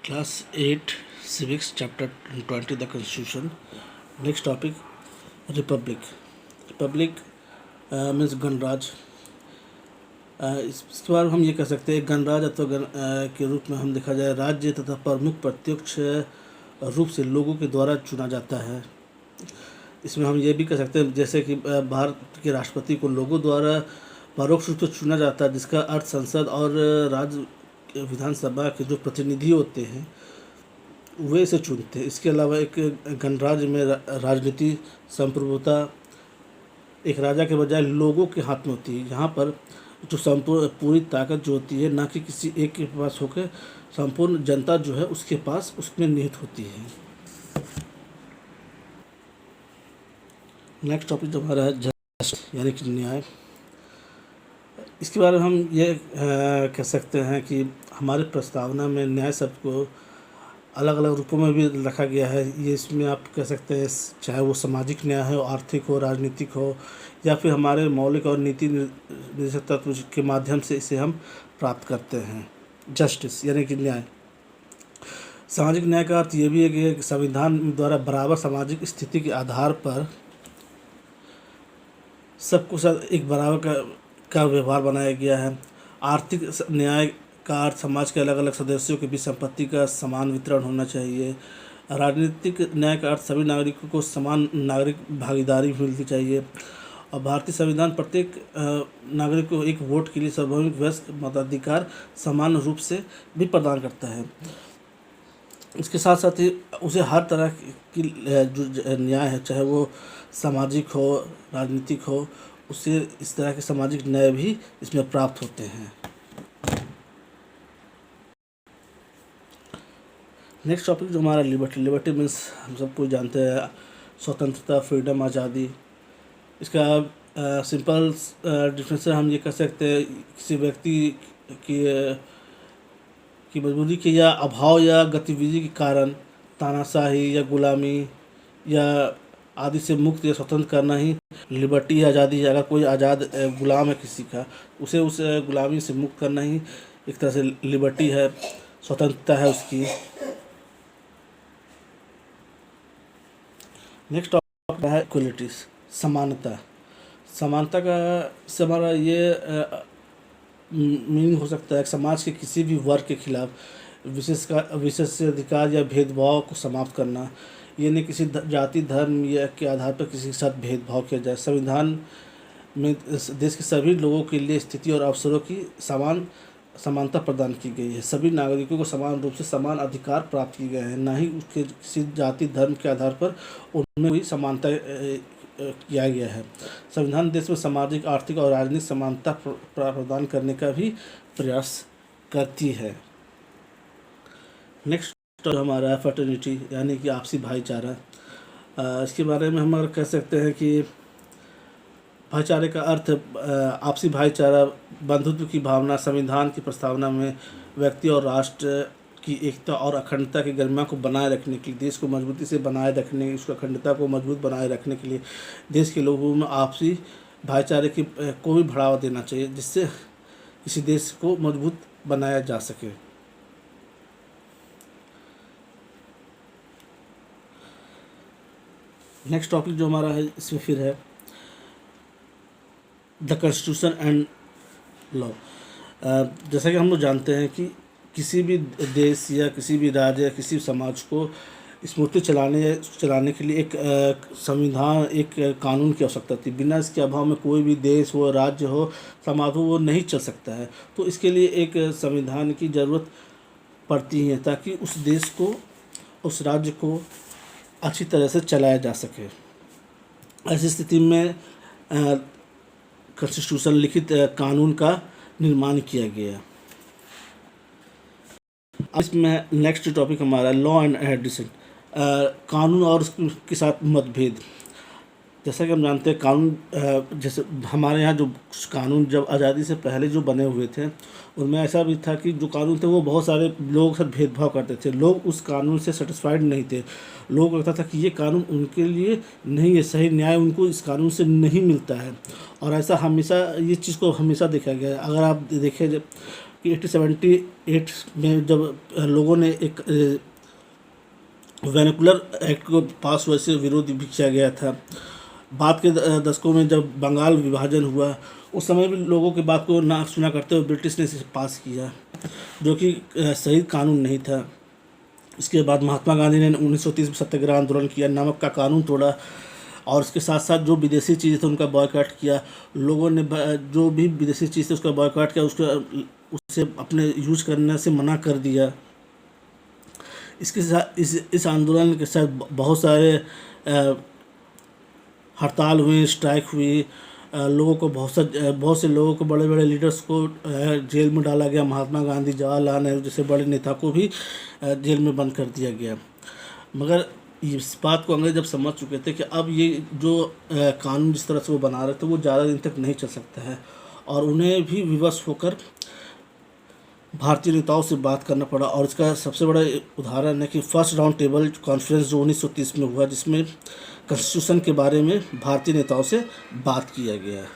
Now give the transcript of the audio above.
Class 8 Civics Chapter 20 The Constitution. Next topic Republic. Republic means गणराज. इसके बाद हम ये कह सकते हैं गणराज अथवा के रूप में हम देखा जाए राज्य तथा प्रमुख प्रत्यक्ष रूप से लोगों के द्वारा चुना जाता है. इसमें हम ये भी कह सकते हैं जैसे कि भारत के राष्ट्रपति को लोगों द्वारा परोक्ष रूप से चुना जाता है, जिसका अर्थ संसद और राज्य विधानसभा के जो प्रतिनिधि होते हैं वे इसे चुनते हैं. इसके अलावा एक गणराज्य में राजनीति संप्रभुता एक राजा के बजाय लोगों के हाथ में होती है. यहाँ पर जो पूरी ताकत जो होती है ना कि किसी एक के पास होकर संपूर्ण जनता जो है उसके पास उसमें निहित होती है. नेक्स्ट टॉपिक जो हमारा है जस्टिस यानी कि न्याय. इसके बारे में हम ये कह सकते हैं कि हमारे प्रस्तावना में न्याय शब्द को अलग अलग रूपों में भी रखा गया है. ये इसमें आप कह सकते हैं चाहे वो सामाजिक न्याय हो, आर्थिक हो, राजनीतिक हो, या फिर हमारे मौलिक और नीति निर्देशक तत्व के माध्यम से इसे हम प्राप्त करते हैं. जस्टिस यानी कि न्याय. सामाजिक न्याय का अर्थ ये भी है कि संविधान द्वारा बराबर सामाजिक स्थिति के आधार पर सबको साथ एक बराबर का व्यवहार बनाया गया है. आर्थिक न्याय का अर्थ समाज के अलग अलग सदस्यों के बीच संपत्ति का समान वितरण होना चाहिए. राजनीतिक न्याय का अर्थ सभी नागरिकों को समान नागरिक भागीदारी मिलनी चाहिए. और भारतीय संविधान प्रत्येक नागरिक को एक वोट के लिए सार्वभौमिक वयस्क मताधिकार समान रूप से भी प्रदान करता है. इसके साथ साथ ही उसे हर तरह की जो न्याय है चाहे वो सामाजिक हो, राजनीतिक हो, उससे इस तरह के सामाजिक न्याय भी इसमें प्राप्त होते हैं. नेक्स्ट टॉपिक जो हमारा लिबर्टी. लिबर्टी मीन्स हम सब कुछ जानते हैं स्वतंत्रता, फ्रीडम, आज़ादी. इसका सिंपल डिफरेंस हम ये कह सकते हैं किसी व्यक्ति की मजबूरी के या अभाव या गतिविधि के कारण तानाशाही या गुलामी या आदि से मुक्त या स्वतंत्र करना ही लिबर्टी या आज़ादी है. अगर कोई आज़ाद गुलाम है किसी का, उसे उस गुलामी से मुक्त करना ही एक तरह से लिबर्टी है, स्वतंत्रता है उसकी. नेक्स्ट टॉपिक है इक्वलिटीज, समानता. समानता का से हमारा ये मीनिंग हो सकता है समाज के किसी भी वर्ग के खिलाफ विशेषाधिकार या भेदभाव को समाप्त करना. ये नहीं किसी जाति, धर्म या के आधार पर किसी के साथ भेदभाव किया जाए. संविधान में देश के सभी लोगों के लिए स्थिति और अवसरों की समानता प्रदान की गई है. सभी नागरिकों को समान रूप से समान अधिकार प्राप्त किए गए हैं, ना ही उसके किसी जाति, धर्म के आधार पर उनमें कोई समानता किया गया है. संविधान देश में सामाजिक, आर्थिक और राजनीतिक समानता प्रदान करने का भी प्रयास करती है. नेक्स्ट तो हमारा फ्रेटर्निटी यानी कि आपसी भाईचारा. इसके बारे में हम अगर कह सकते हैं कि भाईचारे का अर्थ आपसी भाईचारा, बंधुत्व की भावना. संविधान की प्रस्तावना में व्यक्ति और राष्ट्र की एकता और अखंडता की गरिमा को बनाए रखने के लिए, देश को मजबूती से बनाए रखने, उसकी अखंडता को मजबूत बनाए रखने के लिए देश के लोगों में आपसी भाईचारे की को भी बढ़ावा देना चाहिए, जिससे किसी देश को मजबूत बनाया जा सके. नेक्स्ट टॉपिक जो हमारा है इसमें फिर है द कॉन्स्टिट्यूशन एंड लॉ. जैसा कि हम लोग जानते हैं कि किसी भी देश या किसी भी राज्य या किसी समाज को स्मूथली चलाने के लिए एक संविधान, एक कानून की आवश्यकता थी. बिना इसके अभाव में कोई भी देश हो, राज्य हो, समाज हो, वो नहीं चल सकता है. तो इसके लिए एक संविधान की ज़रूरत पड़ती है ताकि उस देश को, उस राज्य को अच्छी तरह से चलाया जा सके. ऐसी स्थिति में कॉन्स्टिट्यूशन लिखित कानून का निर्माण किया गया. इसमें नेक्स्ट टॉपिक हमारा लॉ एंड डिसेंट. कानून और उसके साथ मतभेद. जैसा कि हम जानते हैं कानून, जैसे हमारे यहाँ जो कानून जब आज़ादी से पहले जो बने हुए थे उनमें ऐसा भी था कि जो कानून थे वो बहुत सारे लोगों के साथ भेदभाव करते थे. लोग उस कानून से सेटिस्फाइड नहीं थे. लोगों को लगता था कि ये कानून उनके लिए नहीं है, सही न्याय उनको इस कानून से नहीं मिलता है. और ऐसा हमेशा ये चीज़ को हमेशा देखा गया है. अगर आप देखें कि 1878 में जब लोगों ने एक वेनिकुलर एक्ट को पास हुआ, इससे विरोध भी किया गया था। बाद के दशकों में जब बंगाल विभाजन हुआ, उस समय भी लोगों की बात को ना सुना करते हुए ब्रिटिश ने इसे पास किया, जो कि सही कानून नहीं था। इसके बाद महात्मा गांधी ने 1930 में सत्याग्रह आंदोलन किया, नमक का कानून तोड़ा, और इसके साथ साथ जो विदेशी चीज़ें थे उनका बॉयकॉट किया। लोगों ने जो भी विदेशी चीज़ थी उसका बॉयकॉट किया, उससे अपने यूज करने से मना कर दिया। इसके साथ इस आंदोलन के साथ बहुत सारे हड़ताल हुई, स्ट्राइक हुई, लोगों को बहुत से लोगों को, बड़े बड़े लीडर्स को जेल में डाला गया। महात्मा गांधी, जवाहरलाल नेहरू जैसे बड़े नेता को भी जेल में बंद कर दिया गया। मगर इस बात को अंग्रेज जब समझ चुके थे कि अब ये जो कानून जिस तरह से वो बना रहे थे वो ज़्यादा दिन तक नहीं चल सकता है, और उन्हें भी विवश होकर भारतीय नेताओं से बात करना पड़ा। और इसका सबसे बड़ा उदाहरण है कि फर्स्ट राउंड टेबल कॉन्फ्रेंस जो 1930 में हुआ, जिसमें कॉन्स्टिट्यूशन के बारे में भारतीय नेताओं से बात किया गया है।